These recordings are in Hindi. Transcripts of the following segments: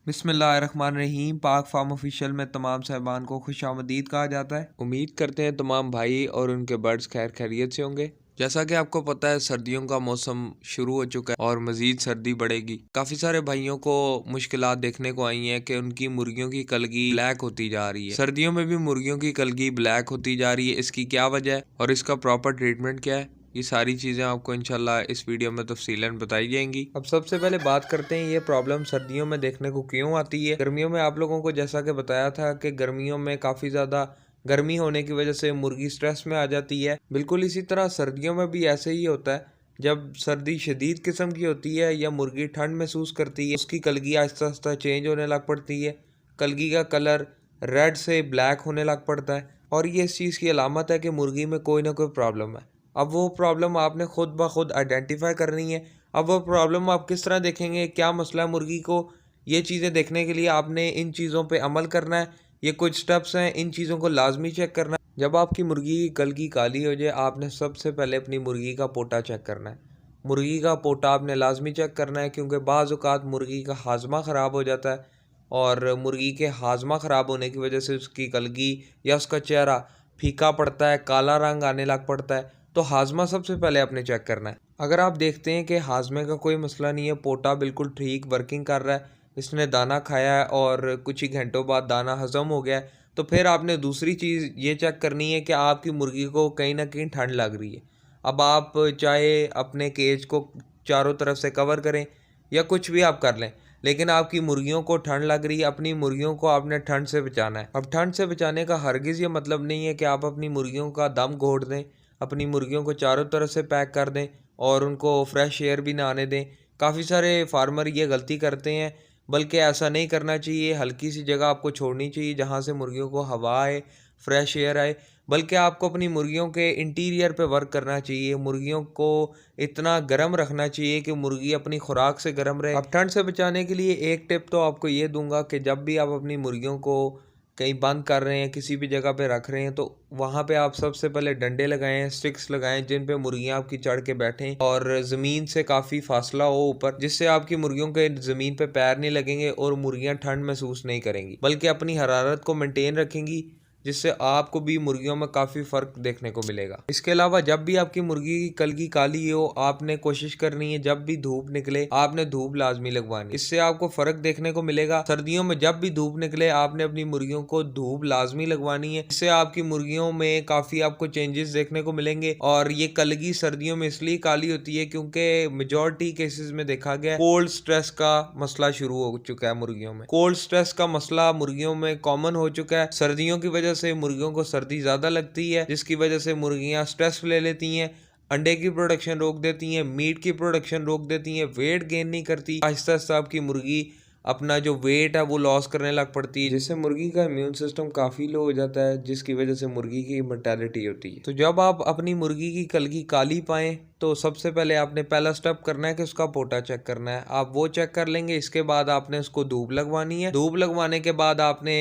बिस्मिल्लाहिर्रहमानिर्रहीम। पाक फार्म ऑफिशियल में तमाम साहिबान को खुशामदीद कहा जाता है। उम्मीद करते हैं तमाम भाई और उनके बर्ड्स खैर खैरियत से होंगे। जैसा कि आपको पता है सर्दियों का मौसम शुरू हो चुका है और मज़ीद सर्दी बढ़ेगी। काफ़ी सारे भाइयों को मुश्किलात देखने को आई हैं कि उनकी मुर्गियों की कलगी ब्लैक होती जा रही है। सर्दियों में भी मुर्गियों की कलगी ब्लैक होती जा रही है, इसकी क्या वजह है और इसका प्रॉपर ट्रीटमेंट क्या है, ये सारी चीज़ें आपको इंशाल्लाह इस वीडियो में तफसीलन बताई जाएंगी। अब सबसे पहले बात करते हैं ये प्रॉब्लम सर्दियों में देखने को क्यों आती है। गर्मियों में आप लोगों को जैसा कि बताया था कि गर्मियों में काफ़ी ज़्यादा गर्मी होने की वजह से मुर्गी स्ट्रेस में आ जाती है। बिल्कुल इसी तरह सर्दियों में भी ऐसे ही होता है। जब सर्दी शदीद किस्म की होती है या मुर्गी ठंड महसूस करती है, उसकी कलगी आहिस्ता आहिस्ता चेंज होने लग पड़ती है। कलगी का कलर रेड से ब्लैक होने लग पड़ता है और ये इस चीज़ की अलामत है कि मुर्गी में कोई ना कोई प्रॉब्लम है। अब वो प्रॉब्लम आपने खुद ब खुद आइडेंटिफाई करनी है। अब वो प्रॉब्लम आप किस तरह देखेंगे, क्या मसला है मुर्गी को, ये चीज़ें देखने के लिए आपने इन चीज़ों पे अमल करना है। ये कुछ स्टेप्स हैं, इन चीज़ों को लाजमी चेक करना है। जब आपकी मुर्गी की कलगी काली हो जाए, आपने सबसे पहले अपनी मुर्गी का पोटा चेक करना है। मुर्गी का पोटा आपने लाजमी चेक करना है क्योंकि बाज़ औक़ात मुर्गी का हाजमा ख़राब हो जाता है और मुर्गी के हाजमा ख़राब होने की वजह से उसकी कलगी या उसका चेहरा फीका पड़ता है, काला रंग आने लग पड़ता है। तो हाजमा सबसे पहले आपने चेक करना है। अगर आप देखते हैं कि हाजमे का कोई मसला नहीं है, पोटा बिल्कुल ठीक वर्किंग कर रहा है, इसने दाना खाया है और कुछ ही घंटों बाद दाना हजम हो गया है, तो फिर आपने दूसरी चीज़ ये चेक करनी है कि आपकी मुर्गी को कहीं ना कहीं ठंड लग रही है। अब आप चाहे अपने केज को चारों तरफ से कवर करें या कुछ भी आप कर लें, लेकिन आपकी मुर्गियों को ठंड लग रही है, अपनी मुर्गियों को आपने ठंड से बचाना है। अब ठंड से बचाने का हरगिज़ ये मतलब नहीं है कि आप अपनी मुर्गियों का दम घोट दें, अपनी मुर्गियों को चारों तरफ से पैक कर दें और उनको फ्रेश एयर भी ना आने दें। काफ़ी सारे फार्मर ये गलती करते हैं, बल्कि ऐसा नहीं करना चाहिए। हल्की सी जगह आपको छोड़नी चाहिए जहाँ से मुर्गियों को हवा आए, फ्रेश एयर आए। बल्कि आपको अपनी मुर्गियों के इंटीरियर पे वर्क करना चाहिए। मुर्गियों को इतना गर्म रखना चाहिए कि मुर्गी अपनी खुराक से गर्म रहे। अब ठंड से बचाने के लिए एक टिप तो आपको ये दूंगा कि जब भी आप अपनी मुर्गियों को कहीं बंद कर रहे हैं, किसी भी जगह पे रख रहे हैं, तो वहाँ पे आप सबसे पहले डंडे लगाएं, स्टिक्स लगाएं जिन पे मुर्गियाँ आपकी चढ़ के बैठें और ज़मीन से काफ़ी फासला हो ऊपर, जिससे आपकी मुर्गियों के ज़मीन पे पैर नहीं लगेंगे और मुर्गियाँ ठंड महसूस नहीं करेंगी, बल्कि अपनी हरारत को मेंटेन रखेंगी, जिससे आपको भी मुर्गियों में काफ़ी फ़र्क देखने को मिलेगा। इसके अलावा जब भी आपकी मुर्गी की कलगी काली हो, आपने कोशिश करनी है जब भी धूप निकले आपने धूप लाजमी लगवानी, इससे आपको फ़र्क देखने को मिलेगा। सर्दियों में जब भी धूप निकले आपने अपनी मुर्गियों को धूप लाजमी लगवानी है, इससे आपकी मुर्गियों में काफ़ी आपको चेंजेस देखने को मिलेंगे। और ये कलगी सर्दियों में इसलिए काली होती है क्योंकि मेजॉरिटी केसेस में देखा गया कोल्ड स्ट्रेस का मसला शुरू हो चुका है मुर्गियों में। कोल्ड स्ट्रेस का मसला मुर्गियों में कॉमन हो चुका है। सर्दियों की वजह से मुर्गियों को सर्दी ज़्यादा लगती है, जिसकी वजह से मुर्गियाँ स्ट्रेस ले लेती हैं, अंडे की प्रोडक्शन रोक देती हैं, मीट की प्रोडक्शन रोक देती हैं, वेट गेन नहीं करती। आहिस्ता आहिस्ता आपकी मुर्गी अपना जो वेट है वो लॉस करने लग पड़ती है, जिससे मुर्गी का इम्यून सिस्टम काफ़ी लो हो जाता है, जिसकी वजह से मुर्गी की मोर्टेलिटी होती है। तो जब आप अपनी मुर्गी की कलगी काली पाएँ तो सबसे पहले आपने पहला स्टेप करना है कि उसका पोटा चेक करना है। आप वो चेक कर लेंगे, इसके बाद आपने उसको धूप लगवानी है। धूप लगवाने के बाद आपने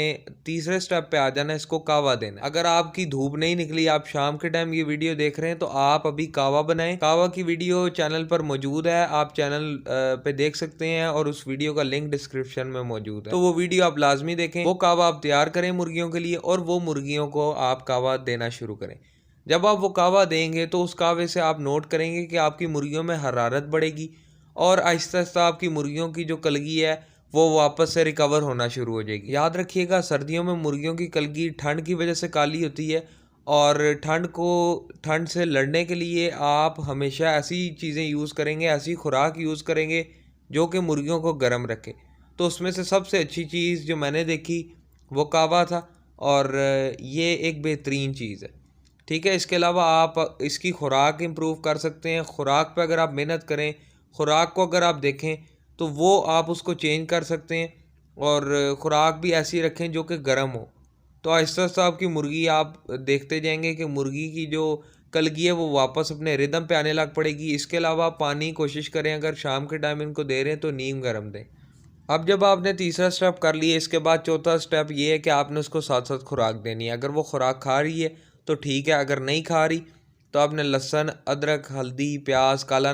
तीसरे स्टेप पे आ जाना है, इसको कावा देना। अगर आपकी धूप नहीं निकली, आप शाम के टाइम ये वीडियो देख रहे हैं, तो आप अभी कावा बनाएं। कावा की वीडियो चैनल पर मौजूद है, आप चैनल पे देख सकते हैं और उस वीडियो का लिंक डिस्क्रिप्शन में मौजूद है, तो वो वीडियो आप लाजमी देखें। वो कावा आप तैयार करें मुर्गियों के लिए और वो मुर्गियों को आप कावा देना शुरू करें। जब आप वो कावा देंगे तो उस कावे से आप नोट करेंगे कि आपकी मुर्गियों में हरारत बढ़ेगी और आहिस्ता आहिस्ता आपकी मुर्गियों की जो कलगी है वो वापस से रिकवर होना शुरू हो जाएगी। याद रखिएगा, सर्दियों में मुर्गियों की कलगी ठंड की वजह से काली होती है और ठंड से लड़ने के लिए आप हमेशा ऐसी चीज़ें यूज़ करेंगे, ऐसी खुराक यूज़ करेंगे जो कि मुर्गियों को गर्म रखे। तो उसमें से सबसे अच्छी चीज़ जो मैंने देखी वो कावा था और ये एक बेहतरीन चीज़ है। ठीक है, इसके अलावा आप इसकी खुराक इम्प्रूव कर सकते हैं। खुराक पे अगर आप मेहनत करें, खुराक को अगर आप देखें तो वो आप उसको चेंज कर सकते हैं और खुराक भी ऐसी रखें जो कि गर्म हो। तो आहिस्ता आहिस्ता आपकी मुर्गी आप देखते जाएंगे कि मुर्गी की जो कलगी है वो वापस अपने रिदम पे आने लग पड़ेगी। इसके अलावा पानी कोशिश करें, अगर शाम के टाइम इनको दे रहे हैं तो नीम गर्म दें। अब जब आपने तीसरा स्टेप कर लिया, इसके बाद चौथा स्टेप ये है कि आपने उसको साथ साथ खुराक देनी है। अगर वो खुराक खा रही है तो ठीक है, अगर नहीं खा रही तो आपने लहसुन, अदरक, हल्दी, प्याज, काला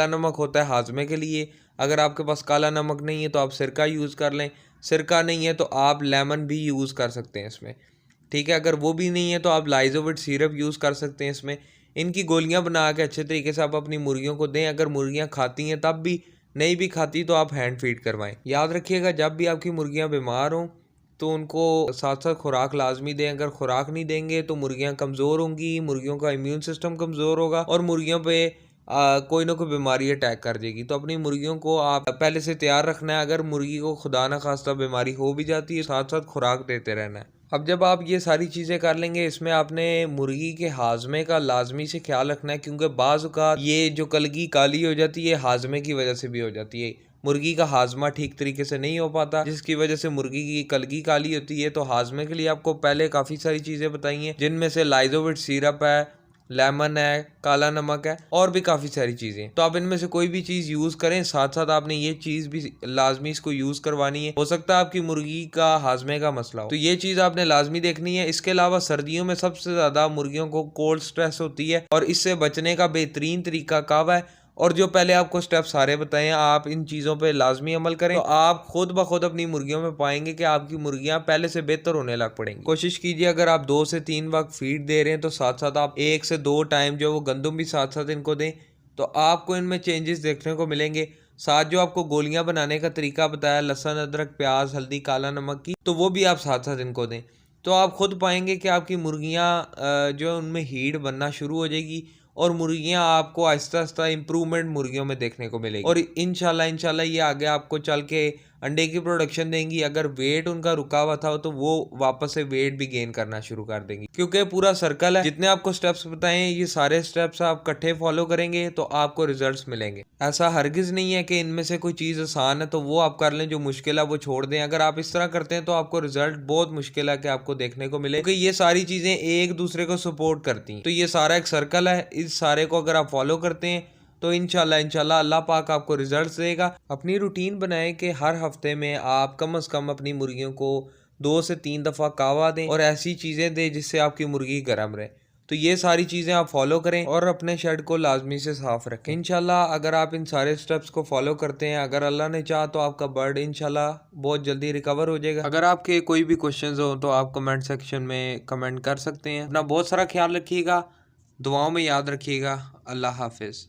नमक होता है हाजमे के लिए, अगर आपके पास काला नमक नहीं है तो आप सिरका यूज़ कर लें, सिरका नहीं है तो आप लेमन भी यूज़ कर सकते हैं इसमें, ठीक है। अगर वो भी नहीं है तो आप लाइजोविट सिरप यूज़ कर सकते हैं इसमें। इनकी गोलियां बना के अच्छे तरीके से आप अपनी मुर्गियों को दें। अगर मुर्गियां खाती हैं तब भी, नहीं भी खाती तो आप हैंड फीड करवाएं। याद रखिएगा जब भी आपकी मुर्गियां बीमार हों तो उनको साथ साथ खुराक लाजमी दें। अगर खुराक नहीं देंगे तो मुर्गियां कमज़ोर होंगी, मुर्गियों का इम्यून सिस्टम कमज़ोर होगा और मुर्गियों पे कोई ना कोई बीमारी अटैक कर देगी। तो अपनी मुर्गियों को आप पहले से तैयार रखना है। अगर मुर्गी को खुदा न खास्ता बीमारी हो भी जाती है, साथ साथ खुराक देते रहना है। अब जब आप ये सारी चीज़ें कर लेंगे, इसमें आपने मुर्गी के हाजमे का लाजमी से ख्याल रखना है, क्योंकि बाज़ औक़ात ये जो कलगी काली हो जाती है हाजमे की वजह से भी हो जाती है। मुर्गी का हाजमा ठीक तरीके से नहीं हो पाता, जिसकी वजह से मुर्गी की कलगी काली होती है। तो हाजमे के लिए आपको पहले काफ़ी सारी चीज़ें बताई हैं, जिनमें से लाइजोविट सिरप है, लेमन है, काला नमक है और भी काफ़ी सारी चीज़ें। तो आप इनमें से कोई भी चीज़ यूज़ करें, साथ साथ आपने ये चीज़ भी लाजमी इसको यूज़ करवानी है। हो सकता है आपकी मुर्गी का हाजमे का मसला हो, तो ये चीज़ आपने लाजमी देखनी है। इसके अलावा सर्दियों में सबसे ज़्यादा मुर्गियों को कोल्ड स्ट्रेस होती है और इससे बचने का बेहतरीन तरीका कहवा है। और जो पहले आपको स्टेप सारे बताए हैं, आप इन चीज़ों पे लाजमी अमल करें तो आप खुद ब खुद अपनी मुर्गियों में पाएंगे कि आपकी मुर्गियां पहले से बेहतर होने लग पड़ेंगी। कोशिश कीजिए अगर आप 2 से 3 वक्त फीड दे रहे हैं तो साथ साथ आप 1 से 2 टाइम जो वो गंदम भी साथ साथ इनको दें, तो आपको इनमें चेंजेस देखने को मिलेंगे। साथ जो आपको गोलियां बनाने का तरीका बताया, लहसुन, अदरक, प्याज, हल्दी, काला नमक की, तो वो भी आप साथ साथ इनको दें। तो आप खुद पाएंगे कि आपकी मुर्गियाँ जो है उनमें हीट बनना शुरू हो जाएगी और मुर्गियां आपको आहिस्ता आहिस्ता इम्प्रूवमेंट मुर्गियों में देखने को मिलेगी। और इंशाल्लाह ये आगे आपको चल के अंडे की प्रोडक्शन देंगी। अगर वेट उनका रुका हुआ था तो वो वापस से वेट भी गेन करना शुरू कर देंगी, क्योंकि पूरा सर्कल है। जितने आपको स्टेप्स बताए हैं, ये सारे स्टेप्स आप इकट्ठे फॉलो करेंगे तो आपको रिजल्ट्स मिलेंगे। ऐसा हरगिज नहीं है कि इनमें से कोई चीज़ आसान है तो वो आप कर लें, जो मुश्किल है वो छोड़ दें। अगर आप इस तरह करते हैं तो आपको रिजल्ट बहुत मुश्किल है कि आपको देखने को मिले, क्योंकि ये सारी चीज़ें एक दूसरे को सपोर्ट करती हैं। तो ये सारा एक सर्कल है, इस सारे को अगर आप फॉलो करते हैं तो इंशाल्लाह अल्लाह पाक आपको रिजल्ट्स देगा। अपनी रूटीन बनाएं कि हर हफ्ते में आप कम से कम अपनी मुर्गियों को 2 से 3 दफ़ा कावा दें और ऐसी चीज़ें दें जिससे आपकी मुर्गी गर्म रहे। तो ये सारी चीज़ें आप फॉलो करें और अपने शेड को लाजमी से साफ़ रखें। इंशाल्लाह अगर आप इन सारे स्टेप्स को फॉलो करते हैं, अगर अल्लाह ने चाहा तो आपका बर्ड इंशाल्लाह बहुत जल्दी रिकवर हो जाएगा। अगर आपके कोई भी क्वेश्चंस हो तो आप कमेंट सेक्शन में कमेंट कर सकते हैं। अपना बहुत सारा ख्याल रखिएगा, दुआओं में याद रखिएगा। अल्लाह हाफिज़।